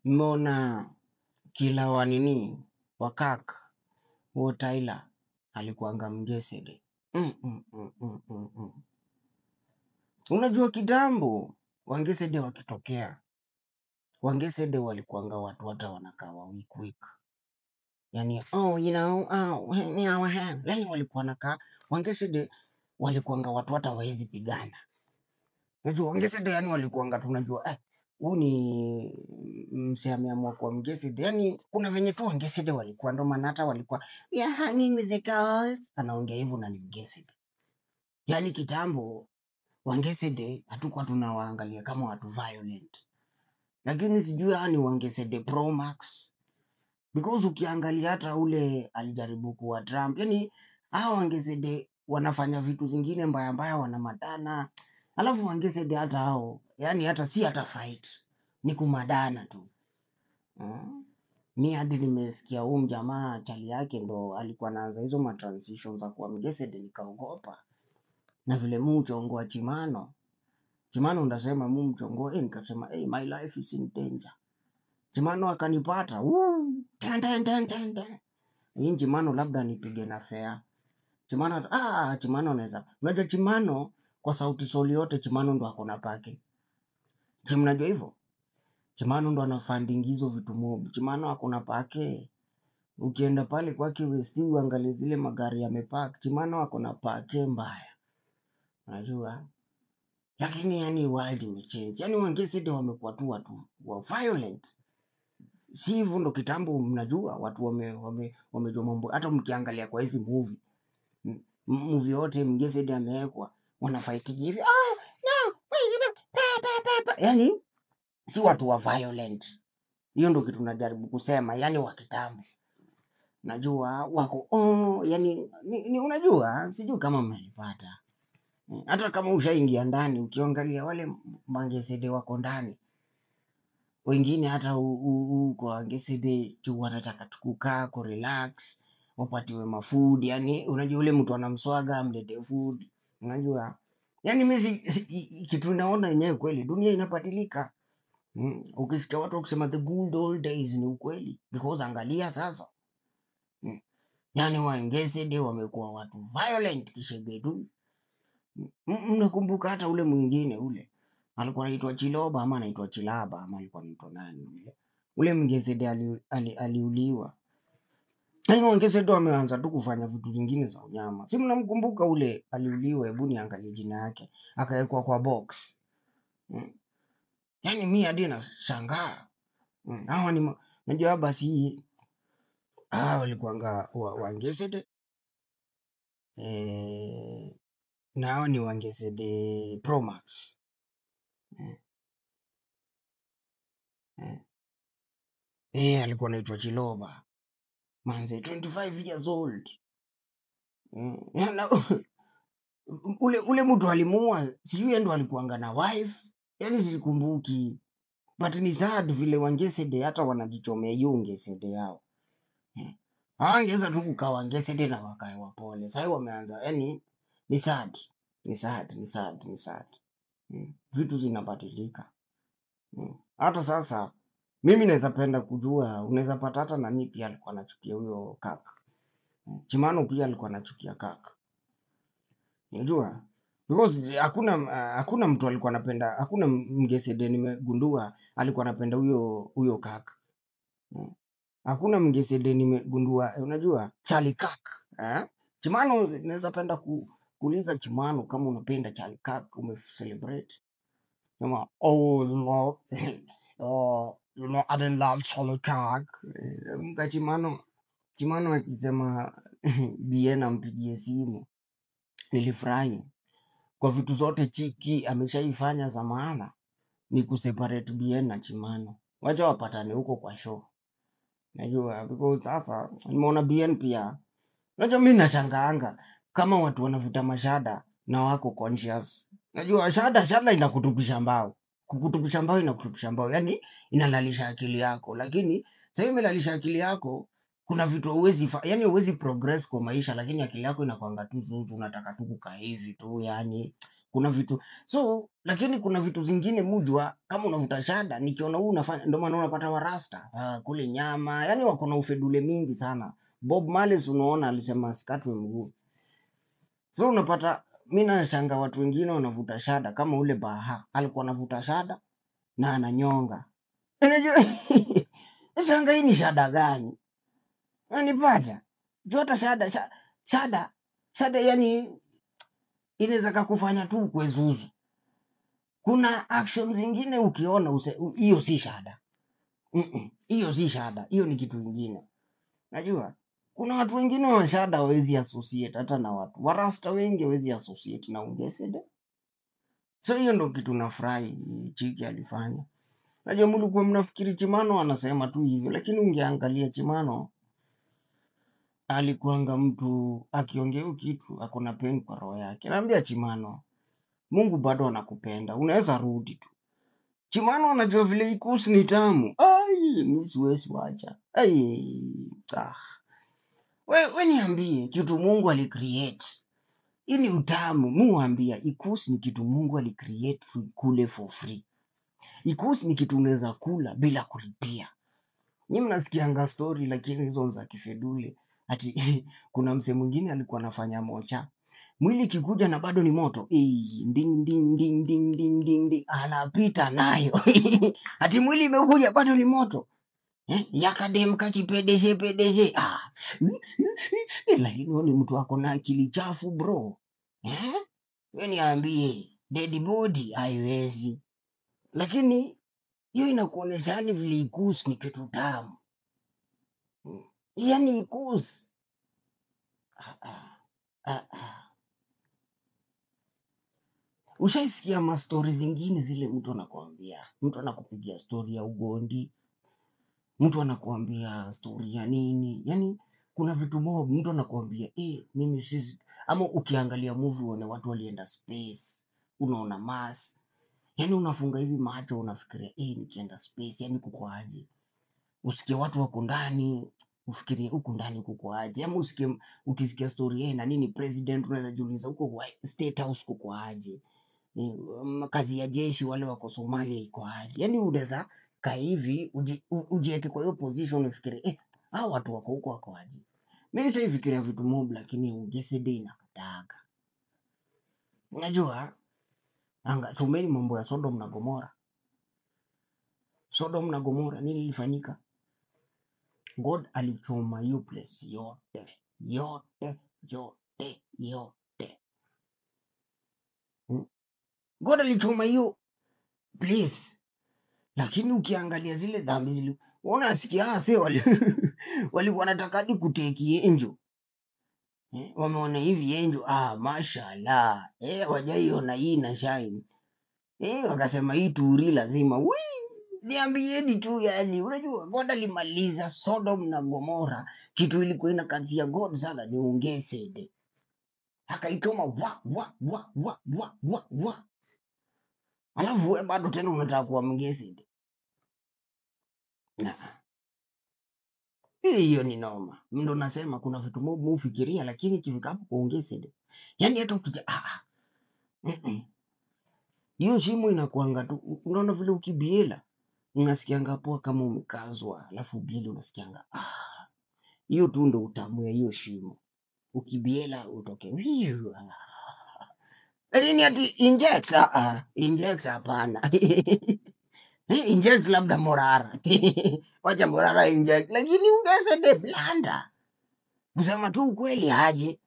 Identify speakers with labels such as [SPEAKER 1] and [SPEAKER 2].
[SPEAKER 1] Mbona kila wanini wakak huo Tyler alikuanga mgesede. Unajua kitambo wangesede wakitokea, wangesede walikuanga watu hata wanakaa weak. Yani yani walikuwa nakaa wangesede walikuanga watu hata waezi pigana. Unajua wangesede yani walikuanga tunajua huu ni msee ameamua kuwa mgesede. Yani kuna venye tu wangesede walikuwa, ndo maana hata walikuwa hanging with the girls, anaongea hivyo na ni mgesede. Yani kitambo wangesede hatukuwa tunawaangalia kama watu violent, lakini sijui yani wangesede Pro Max, because ukiangalia hata ule alijaribu kuwa Trump, yani hao wangesede wanafanya vitu zingine mbaya wanamadana, alafu wangesede hata hao yani hata si hata fight, ni kumadana tu. Mi hadi nimesikia huyu mjamaa chali yake ndo alikuwa anaanza hizo matransition za kuwa mgesede, nikaogopa. Na vile mchongoa Chimano ndasema mchongoa, nikasema my life is in danger. Chimano akanipata hii Chimano labda nipige na fea. Chimano anaweza, unajua Chimano kwa sauti soli yote Chimano ndo akona pake. Mnajua hivyo? Chimano ndo anafunding hizo vitu mob. Chimano akona pake. Ukienda pale kwake West uangalie zile magari yamepark, Chimano akona pake mbaya. Unajua? Lakini yani world imechange. Yani wangesede wamekuwa tu watu wa violent. Si hivyo ndo kitambo, mnajua watu wamejua mambo. Hata mkiangalia kwa hizi movie yote mgesede amewekwa wanafight hivi. Yani si watu wa violent. Hiyo ndo kitu najaribu kusema, yani wa kitambo. Najua wako yani ni unajua, sijui kama mmenipata. Hata kama ushaingia ndani ukiangalia wale mangesede wako ndani, wengine hata huko wangesede tu wanataka tukukaa ku relax, wapatiwe mafood. Yani unajua ule mtu anamswaga amlete food. Unajua yani mimi kitu naona yenyewe kweli dunia inapatilika. Ukisikia watu wakisema the good old days ni ukweli, because angalia sasa. Yani wangesede wamekuwa watu violent kishebedu. Mnakumbuka hata ule mwingine ule alikuwa anaitwa Chiloba ama anaitwa Chilaba ama alikuwa anaitwa nani ule mgesede aliuliwa. Yani wangesede wameanza tu kufanya vitu vingine za unyama. Si mnamkumbuka ule aliuliwa? Hebu niangalie jina yake, akawekwa kwa box. Yani mimi hadi nashangaa. Hawa ni najua basi walikuanga wangesede na hawa ni wangesede Pro Max. Alikuwa anaitwa Chiloba. Manze 25 years old. Ule mtu alimuua, sijui ndo alikuanga na wife. Yani sikumbuki. But ni sad vile wangesede hata wanajichomea hiyo wangesede yao. Hawangeza tu kukaa wangesede na wakae wapole. Sasa wameanza, yani ni sad. Vitu zinabadilika. Hata sasa mimi naweza penda kujua, unaweza pata hata nani pia alikuwa anachukia huyo kaka. Chimano pia alikuwa anachukia kaka. Unajua? Because hakuna mtu alikuwa anapenda, hakuna mgesede nimegundua alikuwa anapenda huyo kaka. Hakuna mgesede nimegundua, unajua? Charlie kaka. Chimano naweza penda kuuliza Chimano kama unapenda Charlie kaka, umecelebrate. Kama I didn't love Charlie Kirk. Mga Chimano akisema Bien ampigie simu, nilifurahi. Kwa vitu zote Chiki ameshaifanya za maana ni kuseparate Bien na Chimano. Wacha wapatane huko kwa show. Najua because sasa nimeona Bien pia. Najua mimi nashangaanga kama watu wanavuta mashada na wako conscious. Najua shada inakutupisha mbao. Kukutupisha mbao inakutupisha mbao. Yani inalalisha akili yako. Lakini sasa imelalisha akili yako, kuna vitu huwezi progress kwa maisha, lakini akili yako inakuanga tu unataka tu kukaa hivi tu, yani kuna vitu so, lakini kuna vitu zingine mujua kama unavuta shada, nikiona huu unafanya, ndio maana unapata warasta kule nyama, yani wako na ufedule mingi sana. Bob Marley unaona alisema sikatwe mguu. So unapata mimi nashanga watu wengine wanavuta shada kama ule Baha alikuwa anavuta shada na ananyonga. Unajua shanga hii ni shada gani? Unanipata? Jota shada yani inaweza kukufanya tu kwezuzu. Kuna action zingine ukiona hiyo si shada. Hiyo si shada, hiyo ni kitu kingine. Najua kuna watu wengine wa shada hawezi associate hata na watu. Warasta wengi hawezi associate na ungesede. So hiyo ndo kitu nafurahi Chiki alifanya. Najua mlikuwa mnafikiri Chimano anasema tu hivyo, lakini ungeangalia Chimano alikuanga mtu akiongea kitu akona pain kwa roho yake. Naambia Chimano, Mungu bado anakupenda. Unaweza rudi tu. Chimano anajua vile ikusi ni tamu. Mimi siwezi wacha. We niambie kitu Mungu alicreate. Hii ni utamu. Muambia ikusi ni kitu Mungu alicreate kule for free. Ikusi ni kitu unaweza kula bila kulipia. Mimi mnasikianga story lakini hizo za kifedule. Ati kuna mse mwingine alikuwa anafanya mocha. Mwili kikuja na bado ni moto. Ding ding ding ding ding ding. Anapita nayo. Ati mwili imekuja bado ni moto. Yakadem kakipedeje. Lakini ni mtu wako na akili chafu bro. Wewe niambie dead body haiwezi. Lakini hiyo inakuonesha yani vile ikusi ni kitu tamu. Yani ikusi. Ushaisikia ma story zingine zile mtu anakuambia. Mtu anakupigia story ya ugondi. Mtu anakuambia story ya nini. Yani kuna vitu mob mtu anakuambia mimi sisi ama ukiangalia movie uone watu walienda space, unaona Mars. Yani unafunga hivi macho unafikiria nikienda space yani kuko aje. Usikie watu wako ndani, ufikirie huko ndani kuko aje. Ama ukisikia story na nini president unaweza jiuliza huko kwa State House kuko aje. Kazi ya jeshi wale wako Somalia iko aje. Yani unaweza ka hivi ujieke kwa hiyo position ufikirie hao watu wako huko wako aje. Mimi nitaifikiria vitu mob lakini ungesede inakataka. Unajua someni mambo ya Sodom na Gomora. Sodom na Gomora nini ilifanyika? God alichoma hiyo place yote. God alichoma hiyo place. Lakini ukiangalia zile dhambi zile unasikia walikuwa wanataka hadi kuteki angel. Wameona hivi angel mashallah. Wajaiona hii na shine. Wakasema hii turi lazima. Niambieni tu yani unajua God alimaliza Sodom na Gomora. Kitu ilikuwa ina kazi ya God sana ni ungesede. Akaitoma wa. Alafu wewe bado tena unataka kuwa mngesede. Hiyo ni noma. Ndo nasema kuna vitu mob ufikiria lakini kifika hapo kuongesede. Yani hata ukija hiyo shimo inakuanga tu unaona vile ukibiela unasikianga poa kama umekazwa, alafu biela unasikianga hiyo tu ndo utamu ya hiyo shimo. Ukibiela utoke lakini ati inject hapana. Inject labda morara. Wacha morara inject lakini ungesede blanda. Kusema tu ukweli aje.